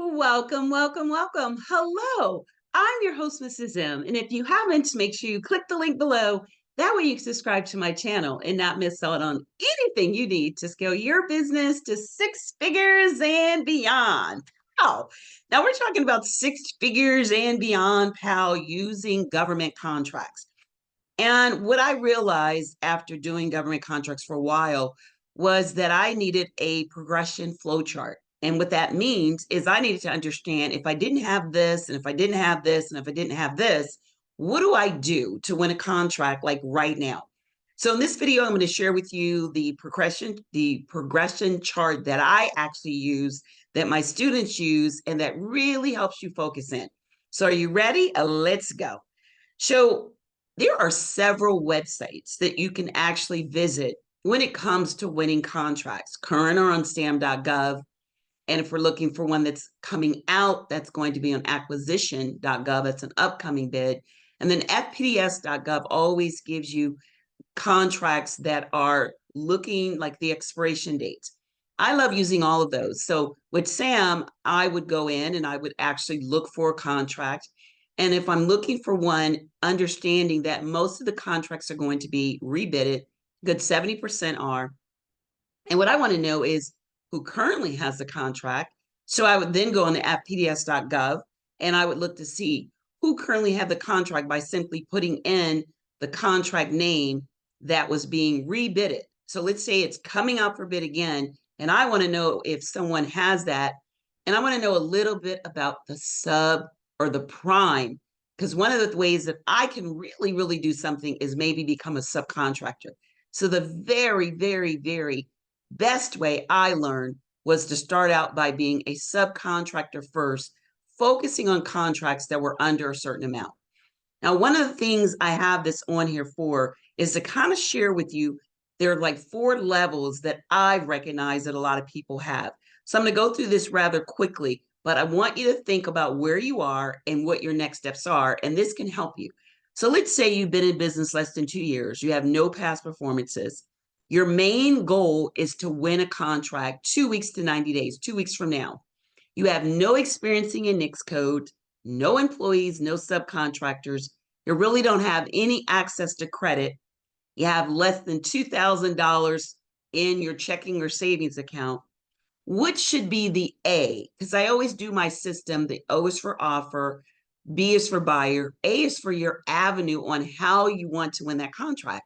Welcome, welcome, welcome. Hello, I'm your host, Mrs. M. And if you haven't, make sure you click the link below. That way you can subscribe to my channel and not miss out on anything you need to scale your business to six figures and beyond. Oh, now we're talking about six figures and beyond, pal, using government contracts. And what I realized after doing government contracts for a while was that I needed a progression flow chart. And what that means is I needed to understand if I didn't have this, and if I didn't have this, and if I didn't have this, what do I do to win a contract like right now? So in this video, I'm going to share with you the progression chart that I actually use, that my students use, and that really helps you focus in. So are you ready? Let's go. So there are several websites that you can actually visit when it comes to winning contracts, current or on sam.gov. And if we're looking for one that's coming out, that's going to be on acquisition.gov. That's an upcoming bid. And then fpds.gov always gives you contracts that are looking like the expiration dates. I love using all of those. So with SAM, I would go in and I would actually look for a contract. And if I'm looking for one, understanding that most of the contracts are going to be rebidded, good 70% are. And what I want to know is who currently has the contract. So I would then go on to fpds.gov and I would look to see who currently had the contract by simply putting in the contract name that was being rebidded. So let's say it's coming out for bid again, and I want to know if someone has that. And I want to know a little bit about the sub or the prime, because one of the ways that I can really, really do something is maybe become a subcontractor. So the very, very, very best way I learned was to start out by being a subcontractor first, focusing on contracts that were under a certain amount. Now, one of the things I have this on here for is to kind of share with you, there are like four levels that I recognize that a lot of people have. So I'm going to go through this rather quickly, but I want you to think about where you are and what your next steps are, and this can help you. So let's say you've been in business less than 2 years, you have no past performances. Your main goal is to win a contract 2 weeks to 90 days, 2 weeks from now. You have no experiencing in NICS code, no employees, no subcontractors. You really don't have any access to credit. You have less than $2,000 in your checking or savings account. What should be the A? Because I always do my system. The O is for offer, B is for buyer, A is for your avenue on how you want to win that contract.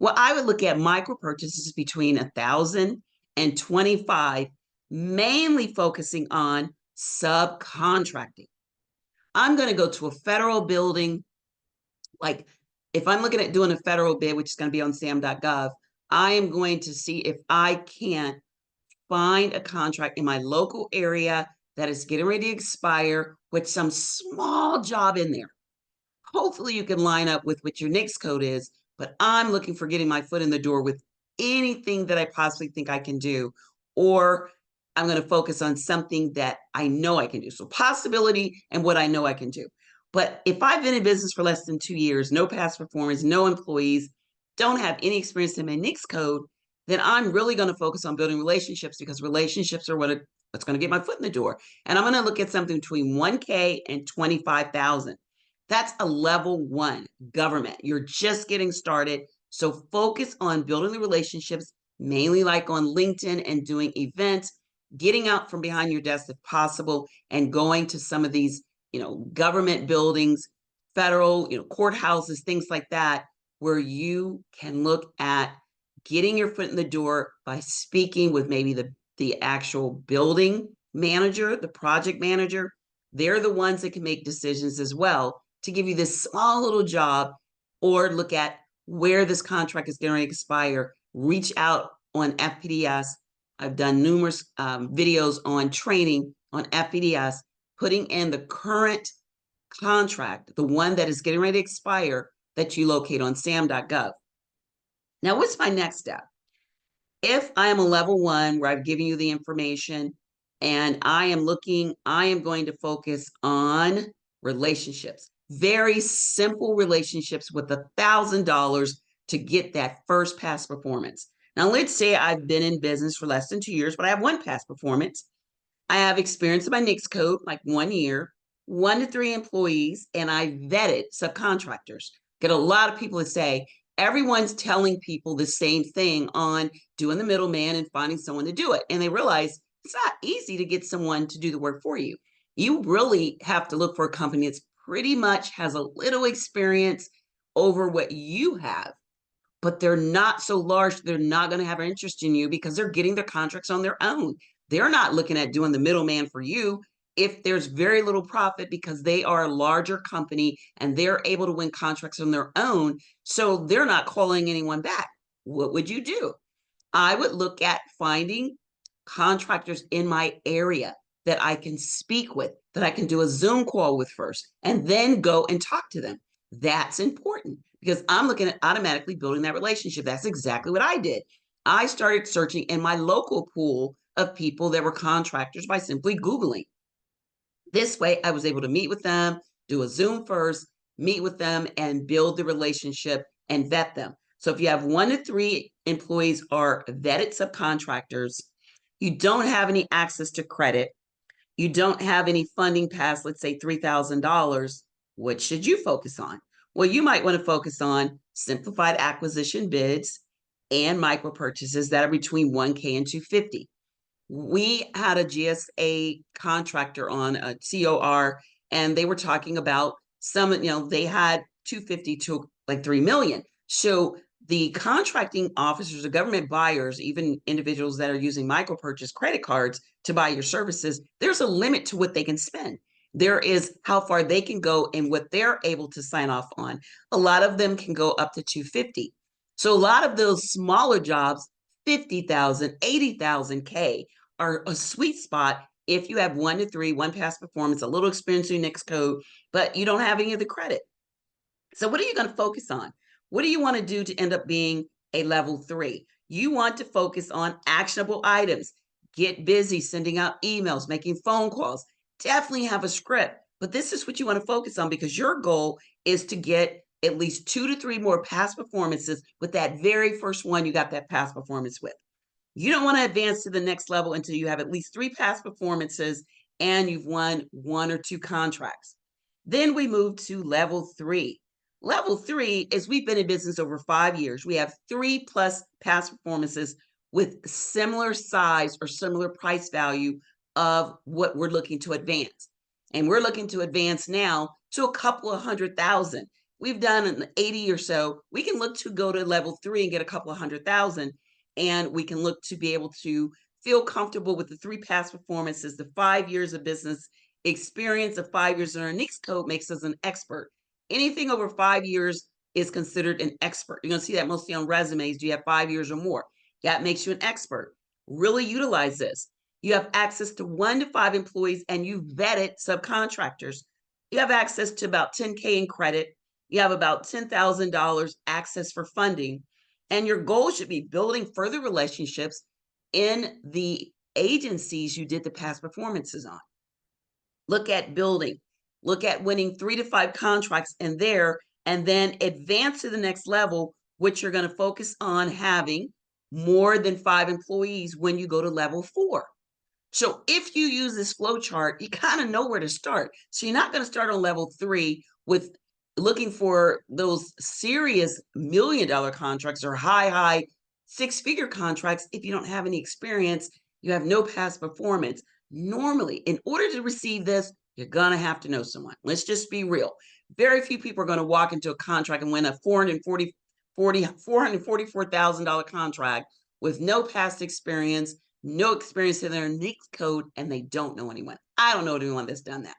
Well, I would look at micro purchases between 1,000 and 25, mainly focusing on subcontracting. I'm going to go to a federal building. Like if I'm looking at doing a federal bid, which is going to be on sam.gov, I am going to see if I can't find a contract in my local area that is getting ready to expire with some small job in there. Hopefully you can line up with what your NICS code is, but I'm looking for getting my foot in the door with anything that I possibly think I can do, or I'm going to focus on something that I know I can do. So possibility and what I know I can do. But if I've been in business for less than 2 years, no past performance, no employees, don't have any experience in my NICS code, then I'm really going to focus on building relationships, because relationships are what's going to get my foot in the door. And I'm going to look at something between 1K and 25,000. That's a level one government. You're just getting started. So focus on building the relationships, mainly like on LinkedIn, and doing events, getting out from behind your desk if possible, and going to some of these, government buildings, federal, courthouses, things like that, where you can look at getting your foot in the door by speaking with maybe the actual building manager, the project manager. They're the ones that can make decisions as well to give you this small little job, or look at where this contract is going to expire. Reach out on FPDS. I've done numerous videos on training on FPDS, putting in the current contract, the one that is getting ready to expire, that you locate on sam.gov. Now, what's my next step? If I am a level one where I've given you the information and I am going to focus on relationships, very simple relationships with $1,000 to get that first past performance. Now, let's say I've been in business for less than 2 years, but I have one past performance. I have experience in my NICS code, like 1 year, 1 to 3 employees, and I vetted subcontractors. Get a lot of people that say everyone's telling people the same thing on doing the middleman and finding someone to do it. And they realize it's not easy to get someone to do the work for you. You really have to look for a company that's pretty much has a little experience over what you have, but they're not so large, they're not going to have an interest in you because they're getting their contracts on their own. They're not looking at doing the middleman for you if there's very little profit because they are a larger company and they're able to win contracts on their own. So they're not calling anyone back. What would you do? I would look at finding contractors in my area that I can speak with, that I can do a Zoom call with first, and then go and talk to them. That's important because I'm looking at automatically building that relationship. That's exactly what I did. I started searching in my local pool of people that were contractors by simply Googling. This way, I was able to meet with them, do a Zoom first, meet with them, and build the relationship and vet them. So if you have 1 to 3 employees are vetted subcontractors, you don't have any access to credit, you don't have any funding past, let's say, $3,000, what should you focus on? Well, you might want to focus on simplified acquisition bids and micro purchases that are between 1K and 250. We had a GSA contractor on a COR, and they were talking about some, they had 250 to like 3 million. So the contracting officers, the government buyers, even individuals that are using micro purchase credit cards to buy your services, there's a limit to what they can spend. There is how far they can go and what they're able to sign off on. A lot of them can go up to 250. So a lot of those smaller jobs, 50,000, 80,000 K are a sweet spot if you have 1 to 3, one past performance, a little experience in NICS code, but you don't have any of the credit. So what are you going to focus on? What do you want to do to end up being a level 3? You want to focus on actionable items. Get busy sending out emails, making phone calls. Definitely have a script, but this is what you want to focus on because your goal is to get at least 2 to 3 more past performances with that very first one you got that past performance with. You don't want to advance to the next level until you have at least 3 past performances and you've won 1 or 2 contracts. Then we move to level 3. Level 3 is we've been in business over 5 years. We have 3 plus past performances with similar size or similar price value of what we're looking to advance. And we're looking to advance now to a couple of 100,000. We've done an 80 or so. We can look to go to level 3 and get a couple of 100,000, and we can look to be able to feel comfortable with the 3 past performances. The 5 years of business experience of 5 years in our NICS code makes us an expert. Anything over 5 years is considered an expert. You're going to see that mostly on resumes. Do you have 5 years or more? That makes you an expert. Really utilize this. You have access to 1 to 5 employees and you vetted subcontractors. You have access to about 10K in credit. You have about $10,000 access for funding. And your goal should be building further relationships in the agencies you did the past performances on. Look at building, look at winning 3 to 5 contracts in there, and then advance to the next level, which you're going to focus on having more than 5 employees when you go to level 4. So if you use this flow chart, you kind of know where to start. So you're not going to start on level 3 with looking for those serious $1 million contracts or high 6-figure contracts. If you don't have any experience, you have no past performance. Normally, in order to receive this, you're going to have to know someone. Let's just be real. Very few people are going to walk into a contract and win a $444,000 contract with no past experience, no experience in their NICS code, and they don't know anyone. I don't know anyone that's done that.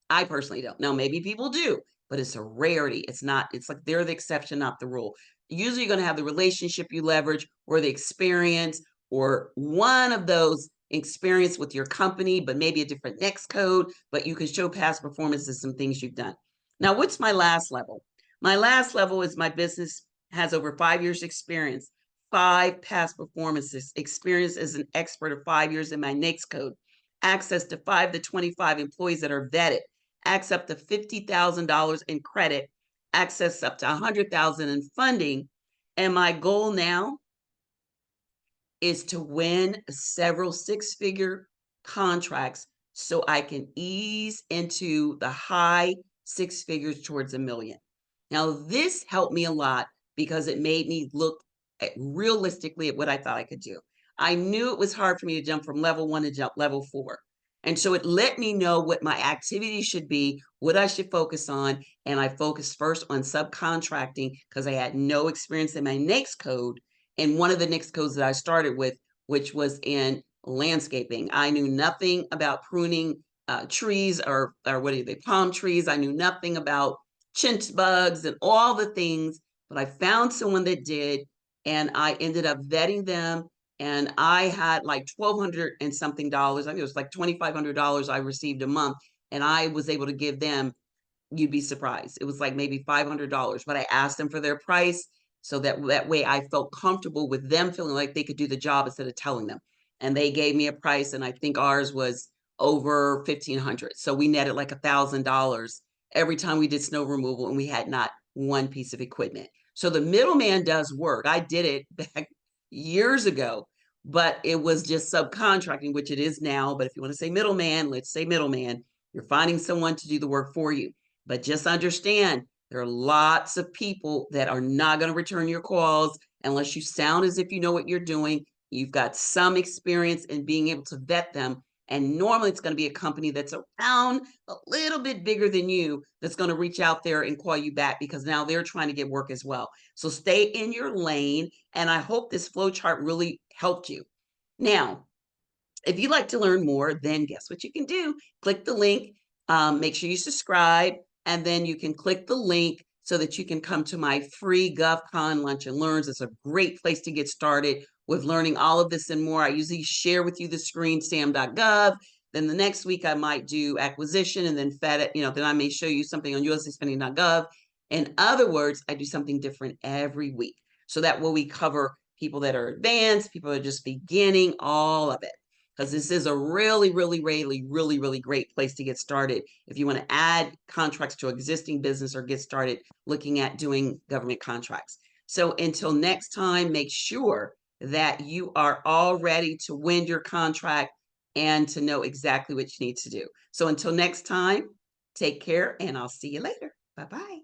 I personally don't. Now, maybe people do, but it's a rarity. It's not, it's like they're the exception, not the rule. Usually you're going to have the relationship you leverage or the experience or one of those experience with your company, but maybe a different NICS code, but you can show past performances, some things you've done. Now, what's my last level? My last level is my business has over 5 years experience. 5 past performances, experience as an expert of 5 years in my NICS code, access to 5 to 25 employees that are vetted, access up to $50,000 in credit, access up to $100,000 in funding. And my goal now is to win several 6-figure contracts so I can ease into the high six figures towards a million. Now, this helped me a lot because it made me look at realistically at what I thought I could do. I knew it was hard for me to jump from level one to jump level four. And so it let me know what my activities should be, what I should focus on. And I focused first on subcontracting because I had no experience in my NAICS code. And one of the NAICS codes that I started with, which was in landscaping. I knew nothing about pruning trees or what are they, palm trees. I knew nothing about chinch bugs and all the things, but I found someone that did, and I ended up vetting them. And I had like $1,200 and something dollars. I think it was like $2,500 I received a month, and I was able to give them, you'd be surprised. It was like maybe $500, but I asked them for their price so that way I felt comfortable with them feeling like they could do the job instead of telling them. And they gave me a price, and I think ours was over 1,500. So we netted like $1,000 every time we did snow removal, and we had not one piece of equipment. So the middleman does work. I did it back years ago, but it was just subcontracting, which it is now. But if you want to say middleman, let's say middleman. You're finding someone to do the work for you. But just understand, there are lots of people that are not going to return your calls unless you sound as if you know what you're doing. You've got some experience in being able to vet them. And normally it's going to be a company that's around a little bit bigger than you that's going to reach out there and call you back because now they're trying to get work as well. So stay in your lane. And I hope this flow chart really helped you. Now, if you'd like to learn more, then guess what you can do? Click the link, make sure you subscribe, and then you can click the link so that you can come to my free GovCon Lunch and Learns. It's a great place to get started with learning all of this and more. I usually share with you the screen, sam.gov. Then the next week I might do acquisition, and then then I may show you something on usaspending.gov. In other words, I do something different every week. So that way we cover people that are advanced, people that are just beginning, all of it, because this is a really, really, really, really, really great place to get started if you want to add contracts to existing business or get started looking at doing government contracts. So until next time, make sure that you are all ready to win your contract and to know exactly what you need to do. So until next time, take care, and I'll see you later. Bye-bye.